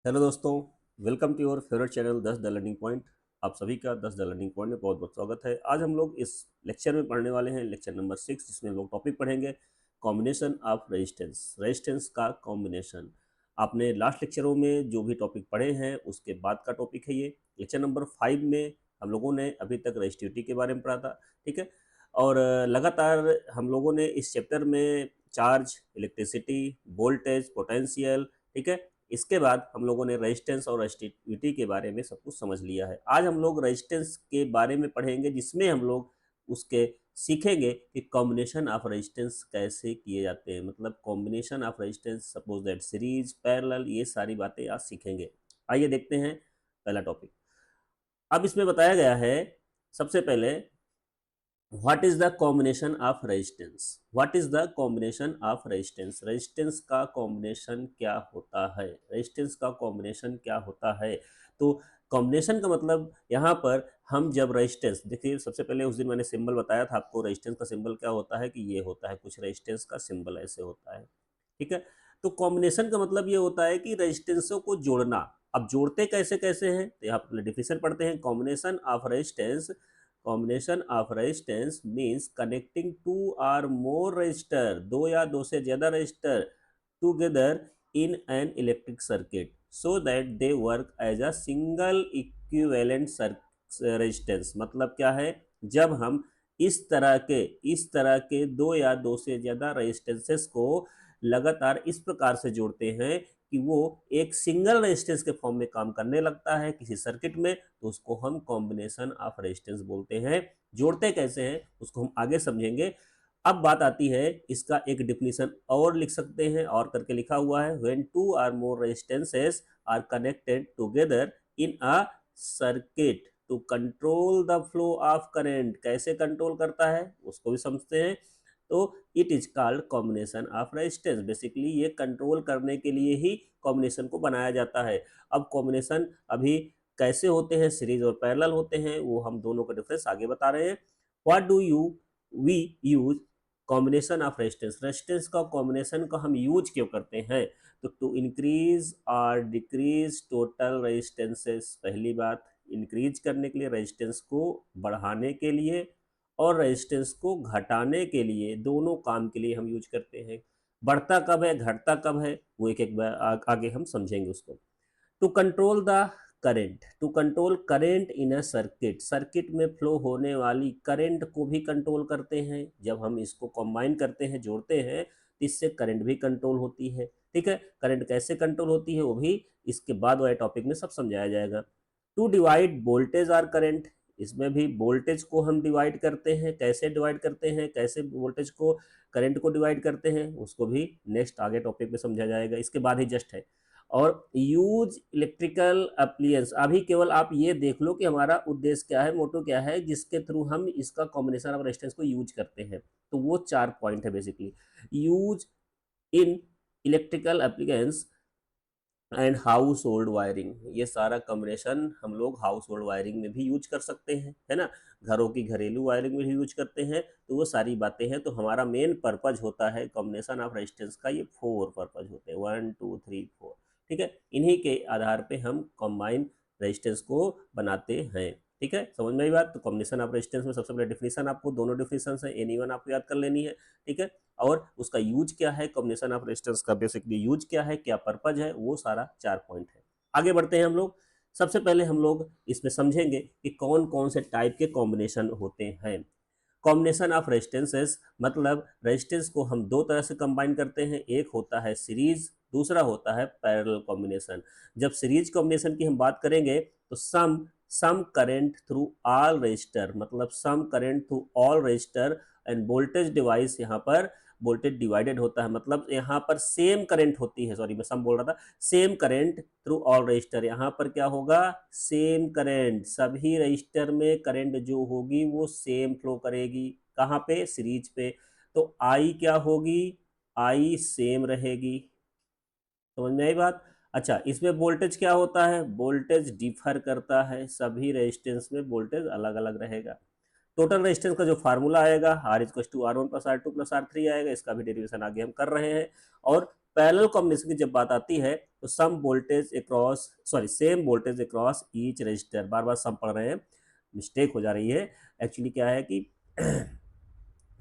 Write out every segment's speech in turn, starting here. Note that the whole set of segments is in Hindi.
हेलो दोस्तों, welcome to your favourite channel 10 the learning point. आप सभी का 10 द लर्निंग पॉइंट में बहुत बहुत स्वागत है। आज हम लोग इस लेक्चर में पढ़ने वाले हैं लेक्चर नंबर 6, जिसमें हम लोग टॉपिक पढ़ेंगे कॉम्बिनेशन ऑफ रेजिस्टेंस, रेजिस्टेंस का कॉम्बिनेशन। आपने लास्ट लेक्चरों में जो भी टॉपिक पढ़े हैं उसके बाद का टॉपिक है ये। लेक्चर नंबर 5 में हम लोगों ने अभी तक रेजिस्टिविटी के बारे में पढ़ा था, ठीक है। और लगातार हम लोगों ने इस चैप्टर में चार्ज, इलेक्ट्रिसिटी, वोल्टेज, पोटेंशियल, ठीक है, इसके बाद हम लोगों ने रेजिस्टेंस और रेजिस्टिविटी के बारे में सब कुछ समझ लिया है। आज हम लोग रेजिस्टेंस के बारे में पढ़ेंगे, जिसमें हम लोग उसके सीखेंगे कि कॉम्बिनेशन ऑफ रेजिस्टेंस कैसे किए जाते हैं। मतलब combination of resistance, suppose that series, parallel, ये सारी बातें आज सीखेंगे। आइए देखते हैं पहला टॉपिक। अब इसमें बताया गया है सबसे पहले, what is the combination of resistance. What is the combination of resistance, resistance का कॉम्बिनेशन क्या होता है, रेजिस्टेंस का कॉम्बिनेशन क्या होता है। तो कॉम्बिनेशन का मतलब यहाँ पर हम जब रेजिस्टेंस, देखिए सबसे पहले उस दिन मैंने सिंबल बताया था आपको, रेजिस्टेंस का सिंबल क्या होता है कि ये होता है कुछ, रेजिस्टेंस का सिंबल ऐसे होता है, ठीक है। तो कॉम्बिनेशन का मतलब ये होता है कि रेजिस्टेंसों को जोड़ना। अब जोड़ते कैसे कैसे हैं, तो यहाँ पर डिफिनेशन पढ़ते हैं। Combination of resistance, combination of resistance means connecting two or more resistor, दो या दो से ज्यादा resistor together in an electric circuit so that they work as a single equivalent resistance. मतलब क्या है, जब हम इस तरह के दो या दो से ज्यादा रेजिस्टेंसेस को लगातार इस प्रकार से जोड़ते हैं कि वो एक सिंगल रेजिस्टेंस के फॉर्म में काम करने लगता है किसी सर्किट में, तो उसको हम कॉम्बिनेशन ऑफ रेजिस्टेंस बोलते हैं। जोड़ते कैसे हैं उसको हम आगे समझेंगे। अब बात आती है, इसका एक डिफिनीशन और लिख सकते हैं, और करके लिखा हुआ है, when two or more resistances are connected together in a circuit to control the flow of current. कैसे कंट्रोल करता है उसको भी समझते हैं। तो it is called combination of resistance. Basically ये कंट्रोल करने के लिए ही कॉम्बिनेशन को बनाया जाता है। अब कॉम्बिनेशन अभी कैसे होते हैं, सीरीज और पैरेलल होते हैं, वो हम दोनों का डिफरेंस आगे बता रहे हैं। What do you we use combination of resistance, resistance का कॉम्बिनेशन का हम यूज क्यों करते हैं, तो टू इंक्रीज और डिक्रीज टोटल रेजिस्टेंसेस। पहली बात, इंक्रीज करने के लिए, रेजिस्टेंस को बढ़ाने के लिए और रेजिस्टेंस को घटाने के लिए, दोनों काम के लिए हम यूज करते हैं। बढ़ता कब है, घटता कब है, वो एक एक बार आगे हम समझेंगे उसको। To control the current, to control current in a circuit, circuit में फ्लो होने वाली करंट को भी कंट्रोल करते हैं। जब हम इसको कंबाइन करते हैं, जोड़ते हैं, तो इससे करंट भी कंट्रोल होती है, ठीक है। करंट कैसे कंट्रोल होती है वो भी इसके बाद वाले टॉपिक में सब समझाया जाएगा। टू डिवाइड वोल्टेज और करंट, इसमें भी वोल्टेज को हम डिवाइड करते हैं, कैसे डिवाइड करते हैं, कैसे वोल्टेज को करंट को डिवाइड करते हैं, उसको भी नेक्स्ट आगे टॉपिक में समझा जाएगा, इसके बाद ही जस्ट है। और यूज इलेक्ट्रिकल अप्लियंस, अभी केवल आप ये देख लो कि हमारा उद्देश्य क्या है, मोटो क्या है, जिसके थ्रू हम इसका कॉम्बिनेशन ऑफ रेजिस्टेंस को यूज करते हैं। तो वो 4 पॉइंट है basically. Use in electrical appliances and household wiring, ये सारा कॉम्बिनेशन हम लोग हाउस होल्ड वायरिंग में भी यूज कर सकते हैं, है ना। घरों की घरेलू वायरिंग में भी यूज करते हैं। तो वो सारी बातें हैं। तो हमारा मेन पर्पज होता है कॉम्बिनेशन ऑफ रेजिस्टेंस का, ये 4 पर्पज होते हैं, 1 2 3 4, ठीक है। इन्हीं के आधार पे हम कॉम्बाइन रेजिस्टेंस को बनाते हैं, ठीक है। समझ में आई बात। तो कॉम्बिनेशन ऑफ रेजिस्टेंस में सबसे पहले डिफिनीशन, आपको दोनों डिफिनीशन है, एनी वन आपको याद कर लेनी है, ठीक है। और उसका यूज क्या है, कॉम्बिनेशन ऑफ रेजिस्टेंस का बेसिकली यूज क्या है, क्या पर्पज है, वो सारा 4 पॉइंट है। आगे बढ़ते हैं हम लोग। सबसे पहले हम लोग इसमें समझेंगे कि कौन कौन से टाइप के कॉम्बिनेशन होते हैं। कॉम्बिनेशन ऑफ रेजिस्टेंसेस मतलब रेजिस्टेंस को हम दो तरह से कंबाइन करते हैं, एक होता है सीरीज, दूसरा होता है पैरेलल कॉम्बिनेशन। जब सीरीज कॉम्बिनेशन की हम बात करेंगे तो same current through all resistor, मतलब same current through all resistor and voltage divides, यहाँ पर वोल्टेज डिवाइडेड होता है, मतलब यहाँ पर सेम करंट होती है, सॉरी मैं सम बोल रहा था, same current through all register. यहाँ पर क्या होगा, सेम करंट, सभी रजिस्टर में करंट जो होगी वो सेम फ्लो करेगी। कहाँ पे, सीरीज पे। तो आई क्या होगी, आई सेम रहेगी। समझ में आई बात। अच्छा, इसमें वोल्टेज क्या होता है, वोल्टेज डिफर करता है, सभी रेजिस्टेंस में वोल्टेज अलग अलग रहेगा। टोटल रेजिस्टेंस का जो फार्मूला आएगा, R is to R one plus R two plus R three आएगा, इसका भी डेरिवेशन आगे हम कर रहे हैं। और पैरेलल कॉम्बिनेशन की जब बात आती है तो same voltage across each resistor, बार बार सम पढ़ रहे हैं, मिस्टेक हो जा रही है। एक्चुअली क्या है कि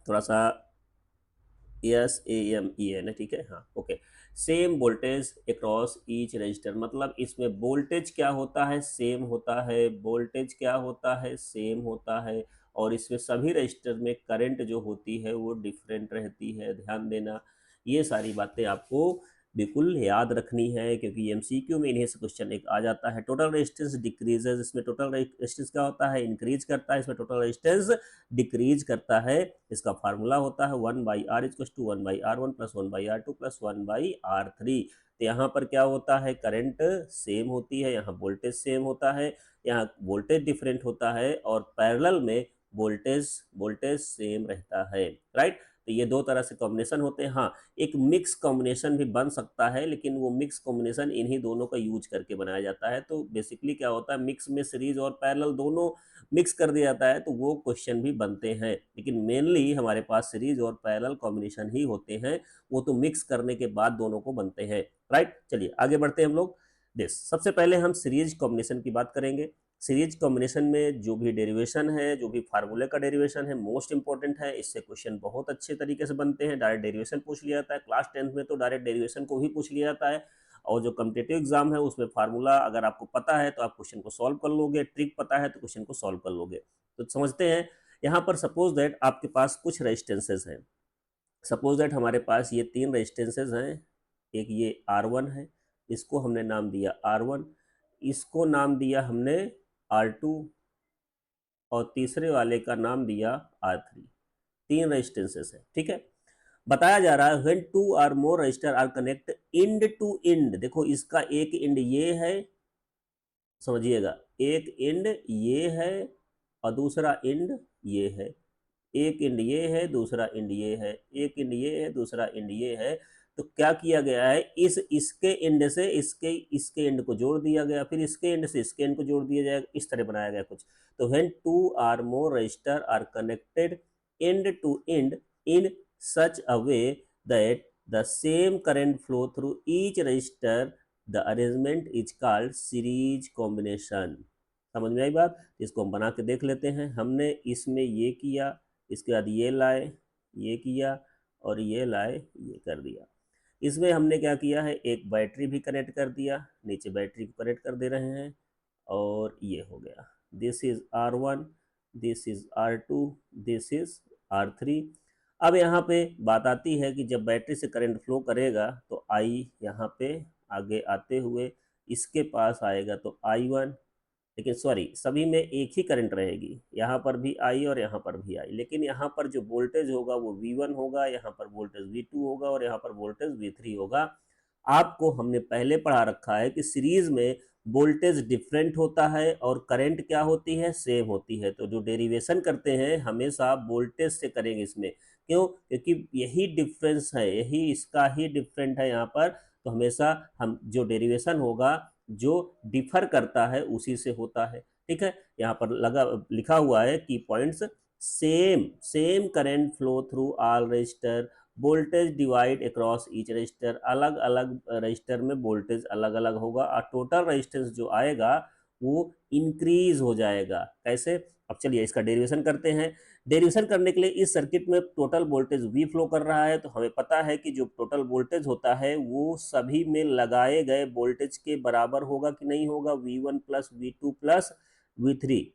थोड़ा सा SAME है, ठीक है, हाँ okay. Same voltage across each resistor, मतलब इसमें वोल्टेज क्या होता है, सेम होता है, वोल्टेज क्या होता है, सेम होता है, और इसमें सभी रजिस्टर में करंट जो होती है वो डिफरेंट रहती है। ध्यान देना, ये सारी बातें आपको बिल्कुल याद रखनी है, क्योंकि MCQ में इन्हीं से क्वेश्चन एक आ जाता है। टोटल रेजिस्टेंस डिक्रीजेज, इसमें टोटल रेजिस्टेंस क्या होता है, इंक्रीज करता है, इसमें टोटल रेजिस्टेंस डिक्रीज करता है। इसका फार्मूला होता है 1/R equal to 1/R1 plus 1/R2 plus 1/R3। तो यहाँ पर क्या होता है, करंट सेम होती है, यहाँ वोल्टेज सेम होता है, यहाँ वोल्टेज डिफरेंट होता है, और पैरेलल में वोल्टेज वोल्टेज सेम रहता है, राइट। तो ये दो तरह से कॉम्बिनेशन होते हैं। हाँ, एक मिक्स कॉम्बिनेशन भी बन सकता है, लेकिन वो मिक्स कॉम्बिनेशन इन्हीं दोनों का यूज करके बनाया जाता है। तो बेसिकली क्या होता है, मिक्स में सीरीज और पैरेलल दोनों मिक्स कर दिया जाता है, तो वो क्वेश्चन भी बनते हैं, लेकिन मेनली हमारे पास सीरीज और पैरेलल कॉम्बिनेशन ही होते हैं, वो तो मिक्स करने के बाद दोनों को बनते हैं, राइट। चलिए आगे बढ़ते हैं हम लोग। सबसे पहले हम सीरीज कॉम्बिनेशन की बात करेंगे। सीरीज कॉम्बिनेशन में जो भी डेरिवेशन है, जो भी फार्मूले का डेरिवेशन है, मोस्ट इंपॉर्टेंट है, इससे क्वेश्चन बहुत अच्छे तरीके से बनते हैं। डायरेक्ट डेरिवेशन पूछ लिया जाता है, क्लास 10th में तो डायरेक्ट डेरिवेशन को भी पूछ लिया जाता है, और जो कॉम्पिटिटिव एग्जाम है उसमें फार्मूला अगर आपको पता है तो आप क्वेश्चन को सॉल्व कर लोगे, ट्रिक पता है तो क्वेश्चन को सॉल्व कर लोगे। तो समझते हैं, यहाँ पर सपोज दैट आपके पास कुछ रेजिस्टेंसेज हैं। सपोज दैट हमारे पास ये 3 रेजिस्टेंसेज हैं। एक ये R1 है, इसको हमने नाम दिया R1, इसको नाम दिया हमने R2, और तीसरे वाले का नाम दिया R3। 3 रेजिस्टेंसेस है, ठीक है। बताया जा रहा है when 2 or more resistor are connect end to end. देखो इसका एक इंड ये है, समझिएगा, एक इंड ये है और दूसरा इंड ये है। एक इंड ये है, दूसरा इंड ये है, एक इंड ये है, दूसरा इंड ये है। तो क्या किया गया है, इसके इंड से इसके इंड को जोड़ दिया गया, फिर इसके इंड से इसके इंड को जोड़ दिया जाएगा, इस तरह बनाया गया कुछ। तो when 2 or more resistor are connected end to end in such a way that the same current flow through each resistor, the arrangement is called series combination. समझ में आई बात? इसको हम बना के देख लेते हैं। हमने इसमें ये किया, इसके बाद ये लाए, ये किया, और ये लाए, ये कर दिया। इसमें हमने क्या किया है, एक बैटरी भी कनेक्ट कर दिया, नीचे बैटरी को कनेक्ट कर दे रहे हैं, और ये हो गया। This is R1, this is R2, this is R3। अब यहाँ पे बात आती है कि जब बैटरी से करंट फ्लो करेगा तो I यहाँ पे आगे आते हुए इसके पास आएगा तो I1, लेकिन सॉरी, सभी में एक ही करंट रहेगी, यहाँ पर भी आई और यहाँ पर भी आई, लेकिन यहाँ पर जो वोल्टेज होगा वो V1 होगा, यहाँ पर वोल्टेज V2 होगा, और यहाँ पर वोल्टेज V3 होगा। आपको हमने पहले पढ़ा रखा है कि सीरीज में वोल्टेज डिफरेंट होता है और करंट क्या होती है, सेम होती है। तो जो डेरिवेशन करते हैं हमेशा वोल्टेज से करेंगे इसमें, क्यों? क्योंकि यही डिफरेंस है, यही इसका ही डिफरेंट है यहाँ पर। तो हमेशा हम जो डेरिवेशन होगा जो डिफर करता है उसी से होता है, ठीक है। यहाँ पर लिखा हुआ है की points, same same current flow through all register, voltage divide across each register. अलग अलग रजिस्टर में वोल्टेज अलग अलग होगा, और टोटल रजिस्टेंस जो आएगा वो इंक्रीज हो जाएगा। कैसे? अब चलिए इसका डेरिवेशन करते हैं। डेरिवेशन करने के लिए इस सर्किट में टोटल वोल्टेज V फ्लो कर रहा है, तो हमें पता है कि जो टोटल वोल्टेज होता है वो सभी में लगाए गए वोल्टेज के बराबर होगा कि नहीं होगा, V1 plus V2 plus V3।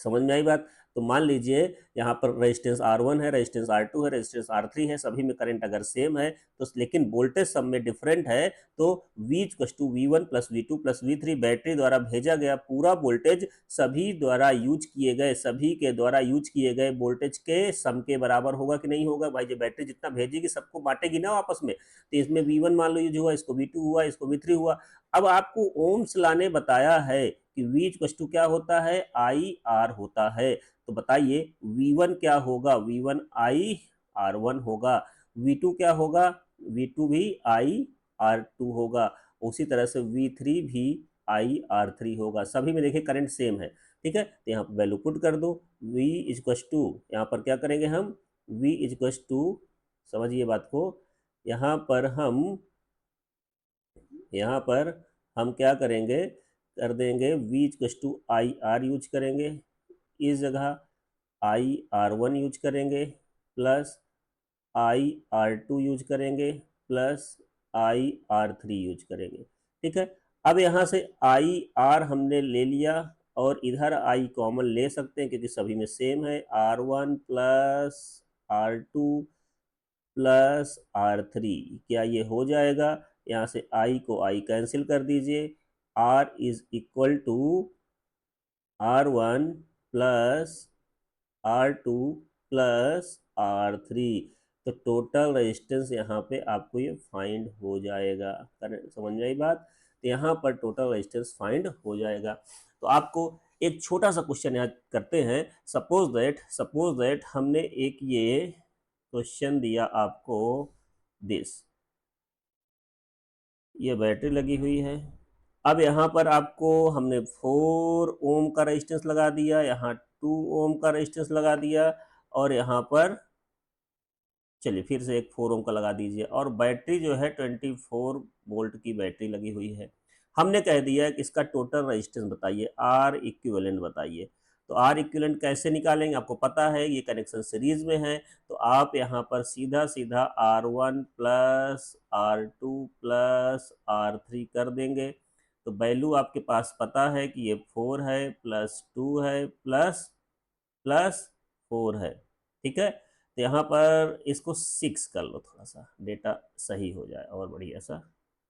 समझ में आई बात? तो मान लीजिए यहाँ पर रेजिस्टेंस R1 है, रेजिस्टेंस R2 है, रेजिस्टेंस R3 है, सभी में करंट अगर सेम है तो लेकिन वोल्टेज सब में डिफरेंट है, तो V=V1 plus V2 plus V3 battery द्वारा भेजा गया पूरा वोल्टेज सभी द्वारा यूज किए गए, सभी के द्वारा यूज किए गए वोल्टेज के सम के बराबर होगा कि नहीं होगा। भाई जो बैटरी जितना भेजेगी सबको बांटेगी ना आपस में, तो इसमें V1 मान लो यूज हुआ, इसको V2 हुआ, इसको V3 हुआ। अब आपको ओम्स ला ने बताया है कि V क्या होता है, IR होता है। तो बताइए V1 क्या होगा, V1 IR1 होगा, V2 क्या होगा, V2 भी IR2 होगा, उसी तरह से V3 भी IR3 होगा। सभी में देखिए करंट सेम है, ठीक है। तो यहाँ पर वैल्यू पुट कर दो, V यहाँ पर क्या करेंगे हम, V समझिए बात को, यहाँ पर हम क्या करेंगे, कर देंगे v equal to I R use करेंगे, इस जगह आई आर वन यूज करेंगे, plus I R two use करेंगे, plus I R three use करेंगे। ठीक है, अब यहाँ से आई आर हमने ले लिया और इधर आई कॉमन ले सकते हैं क्योंकि सभी में सेम है, R one plus R two plus R three, क्या ये हो जाएगा? यहाँ से आई को आई कैंसिल कर दीजिए, R is equal to R one plus R two plus R three. तो टोटल रेजिस्टेंस यहाँ पे आपको ये फाइंड हो जाएगा। समझ में आई बात? तो यहाँ पर टोटल रेजिस्टेंस फाइंड हो जाएगा। तो आपको एक छोटा सा क्वेश्चन याद करते हैं। सपोज दैट हमने एक ये क्वेश्चन दिया आपको, दिस, ये बैटरी लगी हुई है। अब यहाँ पर आपको हमने 4 ओम का रेजिस्टेंस लगा दिया, यहाँ 2 ओम का रेजिस्टेंस लगा दिया, और यहाँ पर चलिए फिर से एक 4 ओम का लगा दीजिए, और बैटरी जो है 24 वोल्ट की बैटरी लगी हुई है। हमने कह दिया कि इसका टोटल रेजिस्टेंस बताइए, आर इक्विवेलेंट बताइए। तो आर इक्विवेलेंट कैसे निकालेंगे? आपको पता है ये कनेक्शन सीरीज में है, तो आप यहाँ पर सीधा सीधा R one plus R two plus R three कर देंगे। तो वैल्यू आपके पास पता है कि ये 4 है प्लस 2 है प्लस प्लस 4 है। ठीक है, तो यहाँ पर इसको 6 कर लो, थोड़ा सा डेटा सही हो जाए और बढ़िया सा।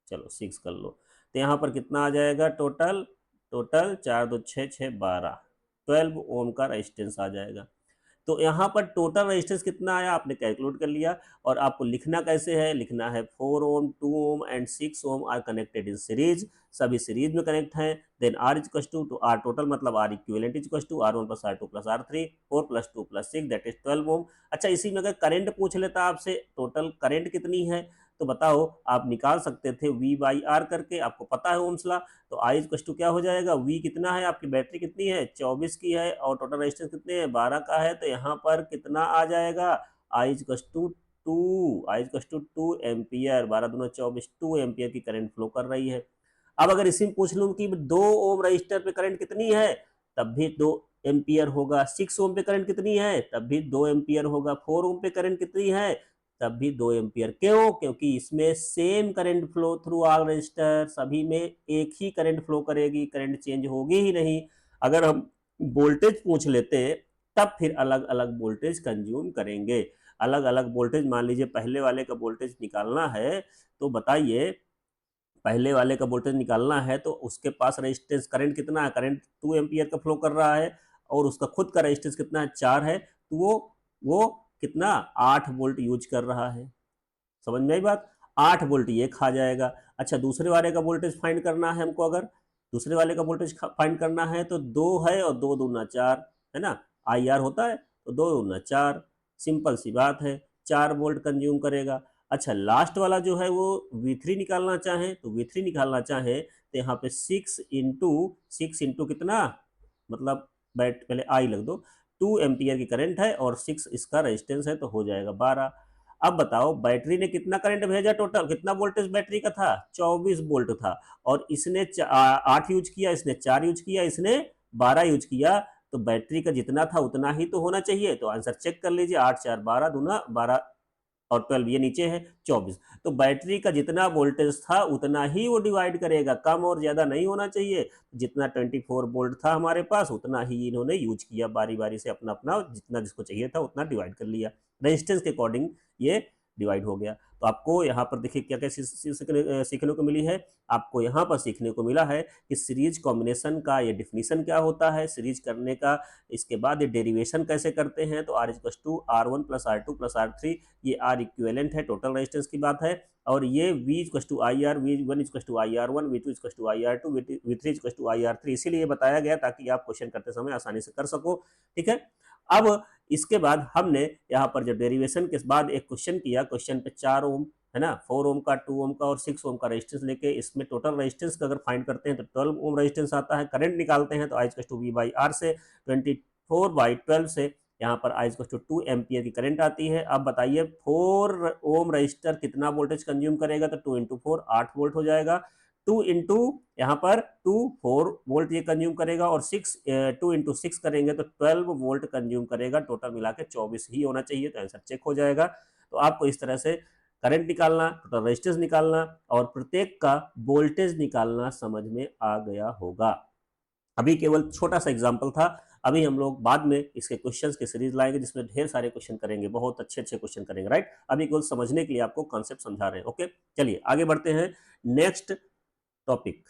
चलो 6 कर लो, तो यहाँ पर कितना आ जाएगा? टोटल 4 2 6 6 12, 12 ओम का रेजिस्टेंस आ जाएगा। तो यहाँ पर टोटल रेजिस्टेंस कितना आया आपने कैलकुलेट कर लिया। और आपको लिखना कैसे है? लिखना है 4 ohm 2 ohm and 6 ohm are connected in series, सभी सीरीज में कनेक्ट हैं। Then R is to R total, मतलब R equivalent is to R one plus R two plus R three, 4 प्लस 2 प्लस 6 दैट इज 12 ओम। अच्छा, इसी में अगर करंट पूछ लेता आपसे, टोटल करंट कितनी है, तो बताओ, आप निकाल सकते थे V बाई आर करके, आपको पता है ओम्स लॉ। तो आई इज टू क्या हो जाएगा? V कितना है? आपकी बैटरी कितनी है? 24 की है, और टोटल रेजिस्टेंस कितने हैं? 12 का है। तो यहाँ पर कितना आ जाएगा? आई इज टू 2 एम्पियर, 12 दूना 24, 2 एम्पियर की करंट फ्लो कर रही है। अब अगर इसी में पूछ लूँ कि 2 ओम रजिस्टर पे करंट कितनी है, तब भी 2 एम्पियर होगा। 6 ओम पे करंट कितनी है? तब भी 2 एम्पियर होगा। 4 ओम पे करंट कितनी है? तब भी 2 एम्पियर। क्यों? क्योंकि इसमें same current flow through all register, सभी में एक ही करंट फ्लो करेगी, करंट चेंज होगी ही नहीं। अगर हम वोल्टेज पूछ लेते तब फिर अलग अलग वोल्टेज कंज्यूम करेंगे। अलग अलग वोल्टेज, मान लीजिए पहले वाले का वोल्टेज निकालना है, तो बताइए, पहले वाले का वोल्टेज निकालना है तो उसके पास रेजिस्टेंस करंट कितना है? करंट 2 एम्पियर का फ्लो कर रहा है, और उसका खुद का रेजिस्टेंस कितना है? 4 है। तो वो कितना? 8 वोल्ट यूज कर रहा है। समझ में आई बात? 8 वोल्ट ये खा जाएगा। अच्छा, दूसरे वाले का वोल्टेज फाइंड करना है हमको। अगर दूसरे वाले का वोल्टेज फाइंड करना है तो 2 है और 2 दूना 4 है ना, आई आर होता है, तो 2 दूना 4, सिंपल सी बात है, 4 वोल्ट कंज्यूम करेगा। अच्छा, लास्ट वाला जो है वो V3 निकालना चाहे, तो V3 निकालना चाहे तो यहाँ पे 6 इंटू कितना, मतलब बैट पहले आई लग दो, 2 एम्पियर की करंट है और 6 इसका रेजिस्टेंस है, तो हो जाएगा 12। अब बताओ, बैटरी ने कितना करंट भेजा? टोटल कितना वोल्टेज बैटरी का था? 24 वोल्ट था, और इसने 8 यूज किया, इसने 4 यूज किया, इसने 12 यूज किया। तो बैटरी का जितना था उतना ही तो होना चाहिए। तो आंसर चेक कर लीजिए, 8 4 12 दूना 12, और 12 ये नीचे है 24। तो बैटरी का जितना वोल्टेज था उतना ही वो डिवाइड करेगा, कम और ज्यादा नहीं होना चाहिए। जितना 24 वोल्ट था हमारे पास उतना ही इन्होंने यूज किया, बारी बारी से अपना अपना जितना जिसको चाहिए था उतना डिवाइड कर लिया, रेजिस्टेंस के अकॉर्डिंग ये डिवाइड हो गया। तो आपको यहाँ पर देखिए क्या क्या सीखने को मिली है। आपको यहाँ पर सीखने को मिला है कि सीरीज कॉम्बिनेशन का ये डिफिनीशन क्या होता है, सीरीज करने का, इसके बाद ये डेरिवेशन कैसे करते हैं। तो R equal to R one plus R two plus R three, ये आर इक्विवेलेंट है, टोटल रेजिस्टेंस की बात है। और ये V equal to I R, V1 equal to I R one, V2 equal to I R two, V3 equal to I R three, इसीलिए बताया गया ताकि आप क्वेश्चन करते समय आसानी से कर सको। ठीक है, अब इसके बाद हमने यहाँ पर जब डेरिवेशन के बाद एक क्वेश्चन किया, क्वेश्चन पे 4 ओम है ना, 4 ओम का, 2 ओम का और 6 ओम का रेजिस्टेंस लेके इसमें टोटल रेजिस्टेंस का अगर फाइंड करते हैं तो 12 ओम रेजिस्टेंस आता है। करंट निकालते हैं तो I equal to V by R से 24 बाई 12 से यहाँ पर I इक्वल टू 2 एम्पियर की करंट आती है। अब बताइए 4 ओम रजिस्टर कितना वोल्टेज कंज्यूम करेगा, तो 2 इंटू 4 8 वोल्ट हो जाएगा। 2 इंटू यहाँ पर 2 4 वोल्ट ये कंज्यूम करेगा, और 2 इंटू 6 करेंगे तो 12 वोल्ट कंज्यूम करेगा। टोटल मिला के 24 ही होना चाहिए, तो आंसर चेक हो जाएगा। तो आपको इस तरह से करंट निकालना, टोटल रेजिस्टेंस निकालना और प्रत्येक का वोल्टेज निकालना समझ में आ गया होगा। अभी केवल छोटा सा एग्जाम्पल था, अभी हम लोग बाद में इसके क्वेश्चंस की सीरीज लाएंगे जिसमें ढेर सारे क्वेश्चन करेंगे, बहुत अच्छे अच्छे क्वेश्चन करेंगे, राइट। अभी केवल समझने के लिए आपको कॉन्सेप्ट समझा रहे हैं, ओके। चलिए आगे बढ़ते हैं। Next topic,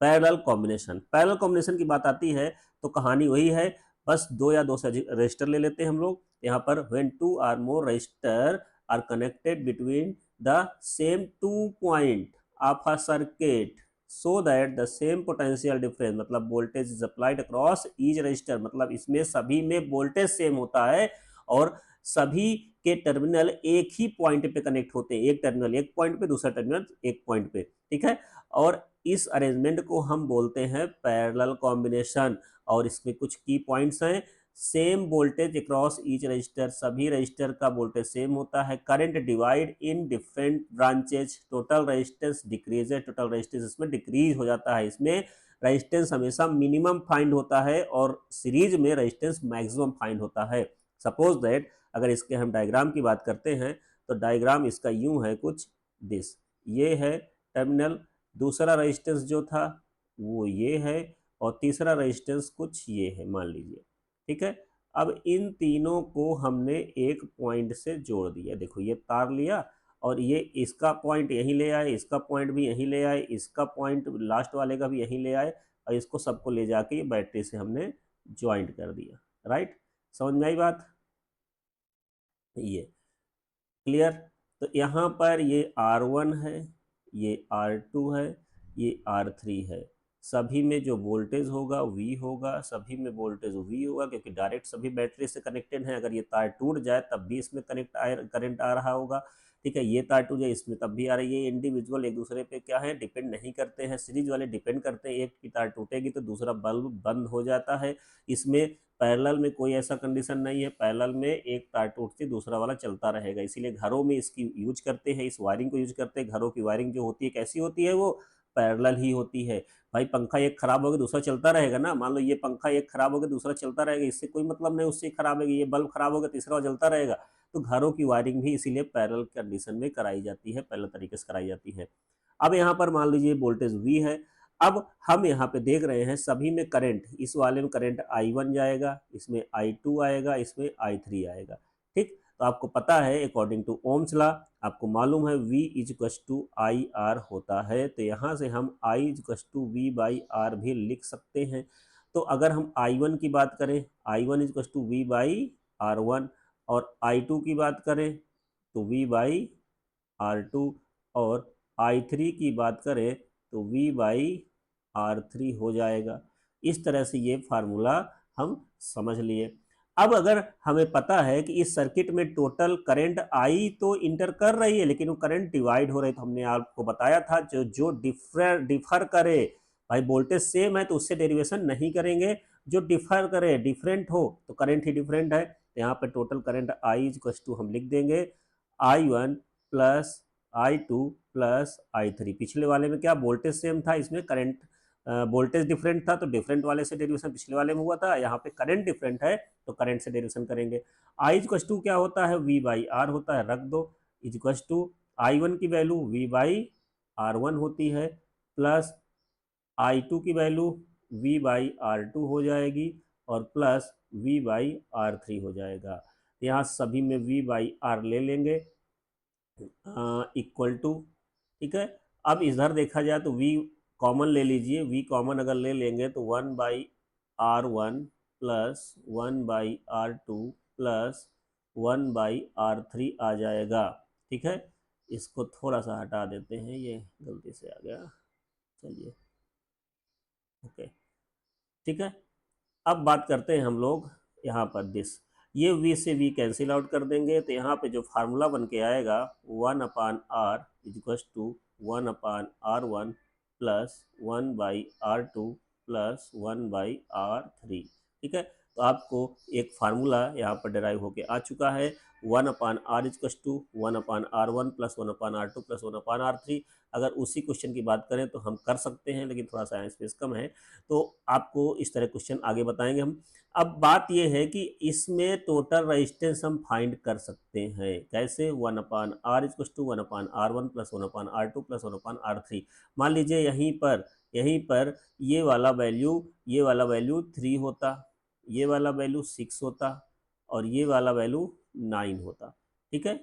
parallel combination. Parallel combination की बात आती है तो कहानी वही है, बस दो या दो से अधिक रजिस्टर ले लेते हैं हम लोग। यहाँ पर when two or more resistor are connected between the same 2 point of a circuit so that the same potential difference, मतलब voltage is applied across each resistor, मतलब इसमें सभी में वोल्टेज सेम होता है और सभी के टर्मिनल एक ही पॉइंट पे कनेक्ट होते हैं, एक टर्मिनल एक पॉइंट पे, दूसरा टर्मिनल एक पॉइंट पे, ठीक है। और इस अरेंजमेंट को हम बोलते हैं पैरेलल कॉम्बिनेशन। और इसमें कुछ की पॉइंट्स हैं, same voltage across each register, सभी रजिस्टर का वोल्टेज सेम होता है। Current divide in different branches, total resistance decreases, total resistance इसमें डिक्रीज हो जाता है। इसमें रेजिस्टेंस हमेशा मिनिमम फाइंड होता है और सीरीज में रेजिस्टेंस मैक्सिमम फाइंड होता है। सपोज दैट अगर इसके हम डायग्राम की बात करते हैं तो डायग्राम इसका यूं है कुछ दिस, ये है टर्मिनल, दूसरा रेजिस्टेंस जो था वो ये है, और तीसरा रेजिस्टेंस कुछ ये है मान लीजिए, ठीक है। अब इन तीनों को हमने एक पॉइंट से जोड़ दिया, देखो ये तार लिया और ये इसका पॉइंट यहीं ले आए, इसका पॉइंट भी यहीं ले आए, इसका पॉइंट लास्ट वाले का भी यहीं ले आए, और इसको सबको ले जाके ये बैटरी से हमने ज्वाइंट कर दिया, राइट। समझ में आई बात, ये क्लियर। तो यहाँ पर ये R1 है, ये R2 है, ये R3 है। सभी में जो वोल्टेज होगा V होगा, सभी में वोल्टेज V होगा, क्योंकि डायरेक्ट सभी बैटरी से कनेक्टेड हैं। अगर ये तार टूट जाए तब भी इसमें करंट आ रहा होगा, ठीक है। ये तार टूट जाए इसमें तब भी आ रही है। ये इंडिविजुअल एक दूसरे पे क्या है, डिपेंड नहीं करते हैं। सीरीज वाले डिपेंड करते हैं, एक की तार टूटेगी तो दूसरा बल्ब बंद हो जाता है। इसमें पैरेलल में कोई ऐसा कंडीशन नहीं है, पैरेलल में एक तार टूटती दूसरा वाला चलता रहेगा। इसीलिए घरों में इसकी यूज करते हैं, इस वायरिंग को यूज करते हैं। घरों की वायरिंग जो होती है कैसी होती है, वो पैरेलल ही होती है। भाई पंखा एक खराब हो गया दूसरा चलता रहेगा ना, मान लो ये पंखा एक खराब हो गया दूसरा चलता रहेगा, इससे कोई मतलब नहीं उससे खराब है, ये बल्ब खराब हो गया तीसरा जलता रहेगा। तो घरों की वायरिंग भी इसीलिए पैरेलल कंडीशन में कराई जाती है, पैरेलल तरीके से कराई जाती है। अब यहाँ पर मान लीजिए वोल्टेज V है। अब हम यहाँ पे देख रहे हैं सभी में करंट, इस वाले में करंट I1 जाएगा, इसमें I2 आएगा, इसमें I3 आएगा, ठीक। तो आपको पता है अकॉर्डिंग टू ओम्स लॉ, आपको मालूम है V equals to I R होता है। तो यहाँ से हम I equals to V by R भी लिख सकते हैं। तो अगर हम I1 की बात करें, I1 equals to V by R1, और I2 की बात करें तो V बाई R2, और I3 की बात करें तो V बाई R3 हो जाएगा। इस तरह से ये फार्मूला हम समझ लिए। अब अगर हमें पता है कि इस सर्किट में टोटल करंट I तो इंटर कर रही है लेकिन वो करंट डिवाइड हो रही है, तो हमने आपको बताया था जो जो डिफर करे, भाई वोल्टेज सेम है तो उससे डेरिवेशन नहीं करेंगे, जो डिफर करे डिफरेंट हो तो करंट ही डिफरेंट है। तो यहाँ पे total current I equal to हम लिख देंगे I1 plus I2 plus I3। पिछले वाले में क्या वोल्टेज सेम था, इसमें करंट वोल्टेज डिफरेंट था तो डिफरेंट वाले से डेरिवेशन पिछले वाले में हुआ था, यहाँ पे करंट डिफरेंट है तो करंट से डेरिवेशन करेंगे। I इक्वल टू क्या होता है, V बाई आर होता है, रख दो। इक्वल टू I1 की वैल्यू V बाई R1 होती है, प्लस I2 की वैल्यू V बाई R2 हो जाएगी, और प्लस V बाई R3 हो जाएगा। यहाँ सभी में V बाई R ले लेंगे इक्वल टू, ठीक है। अब इधर देखा जाए तो V कॉमन ले लीजिए, V कॉमन अगर ले लेंगे तो 1/R1 plus 1/R2 plus 1/R3 आ जाएगा, ठीक है। इसको थोड़ा सा हटा देते हैं, ये गलती से आ गया, चलिए ओके, ठीक है। अब बात करते हैं हम लोग यहाँ पर दिस, ये V से V कैंसिल आउट कर देंगे तो यहाँ पे जो फार्मूला बन के आएगा 1/R equals to 1/R1 plus 1/R2 plus 1/R3, ठीक है। तो आपको एक फार्मूला यहाँ पर डिराइव होके आ चुका है, 1/r equals to 1/r1 plus 1/r2 plus 1/r3। अगर उसी क्वेश्चन की बात करें तो हम कर सकते हैं, लेकिन थोड़ा सा स्पेस कम है, तो आपको इस तरह क्वेश्चन आगे बताएंगे हम। अब बात यह है कि इसमें टोटल रेजिस्टेंस हम फाइंड कर सकते हैं कैसे, 1/r equals to 1/r1 plus 1/r2 plus 1/r3। मान लीजिए यहीं पर ये वाला वैल्यू 3 होता, ये वाला वैल्यू 6 होता और ये वाला वैल्यू 9 होता, ठीक है,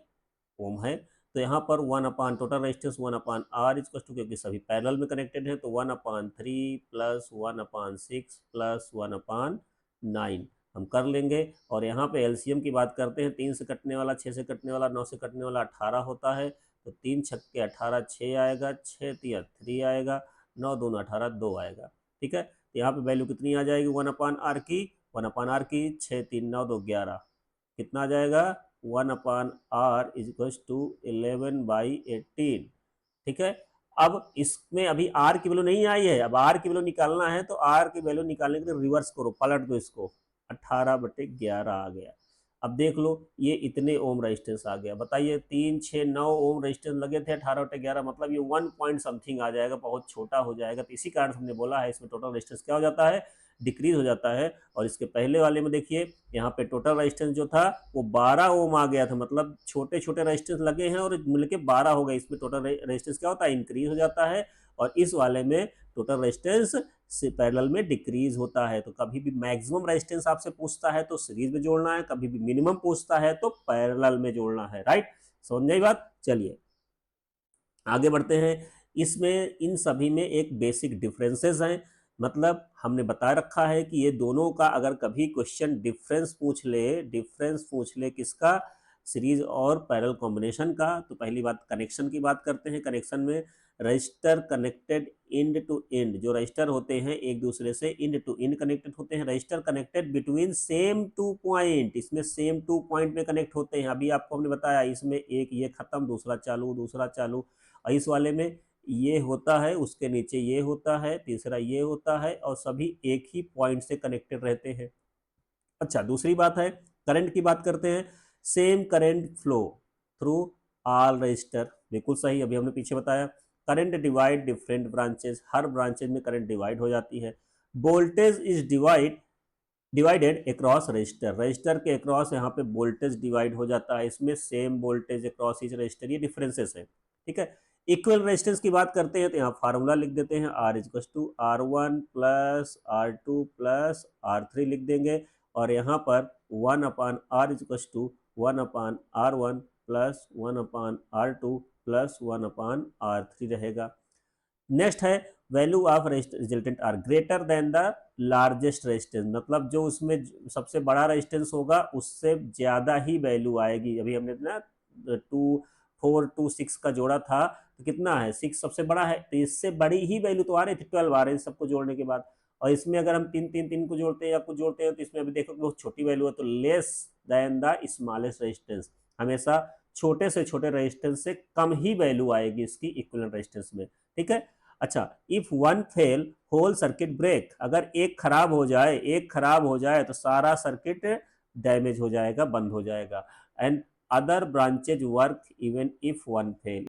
ओम है। तो यहाँ पर 1 total resistance 1/r equal to, क्योंकि सभी पैरेलल में कनेक्टेड है, तो 1/3 प्लस 1/6 प्लस 1/9 हम कर लेंगे। और यहाँ पे एलसीएम की बात करते हैं, 3 से कटने वाला, 6 से कटने वाला, 9 से कटने वाला 18 होता है, तो 3 छक्के 18, 6 आएगा, 6 तिया 3 आएगा, 9 दूना 18, 2 आएगा, ठीक है। तो यहाँ पे वैल्यू कितनी आ जाएगी 1/r की, 1/r की 6 3 9 2 11, कितना आ जाएगा 1/r इज टू 11/18, ठीक है। अब इसमें अभी आर की वैल्यू नहीं आई है, अब आर की वैल्यू निकालना है, तो आर की वैल्यू निकालने के लिए रिवर्स करो, पलट दो इसको, 18/11 आ गया। अब देख लो ये इतने ओम रेजिस्टेंस आ गया, बताइए 3 6 9 ओम रेजिस्टेंस लगे थे, 18/11 मतलब ये 1 पॉइंट समथिंग आ जाएगा, बहुत छोटा हो जाएगा। तो इसी कारण हमने बोला है इसमें टोटल रेजिस्टेंस क्या हो जाता है, डिक्रीज हो जाता है। और इसके पहले वाले में देखिए यहाँ पे टोटल रेजिस्टेंस जो था वो 12 ओम आ गया था, मतलब छोटे छोटे रेजिस्टेंस लगे हैं और मिलके 12 हो गए। इसमें टोटल रेजिस्टेंस क्या होता है, इंक्रीज हो जाता है। और इस वाले में टोटल रेजिस्टेंस से पैरेलल में डिक्रीज होता है। तो कभी भी मैक्सिमम रेजिस्टेंस आपसे पूछता है तो सीरीज में जोड़ना है, कभी भी मिनिमम पूछता है तो पैरेलल में जोड़ना है, राइट। समझ गई बात, चलिए आगे बढ़ते हैं। इसमें इन सभी में एक बेसिक डिफरेंसेस हैं, मतलब हमने बता रखा है कि ये दोनों का अगर कभी क्वेश्चन डिफरेंस पूछ ले किसका, सीरीज और पैरेलल कॉम्बिनेशन का, तो पहली बात कनेक्शन की बात करते हैं। कनेक्शन में resistor connected end to end, जो रजिस्टर होते हैं एक दूसरे से इंड टू इंड कनेक्टेड होते हैं। Register connected between same two point, इसमें सेम टू पॉइंट में कनेक्ट होते हैं। अभी आपको हमने बताया इसमें एक ये खत्म, दूसरा चालू, दूसरा चालू। और इस वाले में ये होता है, उसके नीचे ये होता है, तीसरा ये होता है, और सभी एक ही पॉइंट से कनेक्टेड रहते हैं। अच्छा, दूसरी बात है करंट की बात करते हैं। Same current flow through all register, बिल्कुल सही, अभी हमने पीछे बताया। करंट डिवाइड डिफरेंट ब्रांचेस, हर ब्रांचेज में करंट डिवाइड हो जाती है। Voltage is divided across register, register के अक्रॉस यहाँ पे वोल्टेज डिवाइड हो जाता है, इसमें same voltage across each register, ये डिफरेंसेस है, ठीक है। इक्वल रेजिस्टेंस की बात करते हैं तो यहाँ फार्मूला लिख देते हैं, R equal to R1 plus R2 plus R3 लिख देंगे। और यहाँ पर 1/r equal to 1/r1 plus 1/r2 plus 1/r3 रहेगा। नेक्स्ट है value of resultant R greater than the largest resistance, मतलब जो उसमें सबसे बड़ा रेजिस्टेंस होगा उससे ज्यादा ही वैल्यू आएगी। अभी हमने ना 4 2 6 का जोड़ा था, तो कितना है 6 सबसे बड़ा है, तो इससे बड़ी ही वैल्यू तो आ रही थी, 12 आ रही है सबको जोड़ने के बाद। और इसमें अगर हम 3 को जोड़ते हैं या कुछ जोड़ते हैं तो इसमें अभी देखो बहुत छोटी वैल्यू है, तो less than the smallest resistance, हमेशा छोटे से छोटे रेजिस्टेंस से कम ही वैल्यू आएगी इसकी इक्विवेलेंट रेजिस्टेंस में, ठीक है। अच्छा, if one fail whole circuit break, अगर एक खराब हो जाए तो सारा सर्किट डैमेज हो जाएगा, बंद हो जाएगा। And other branches work even if one fail,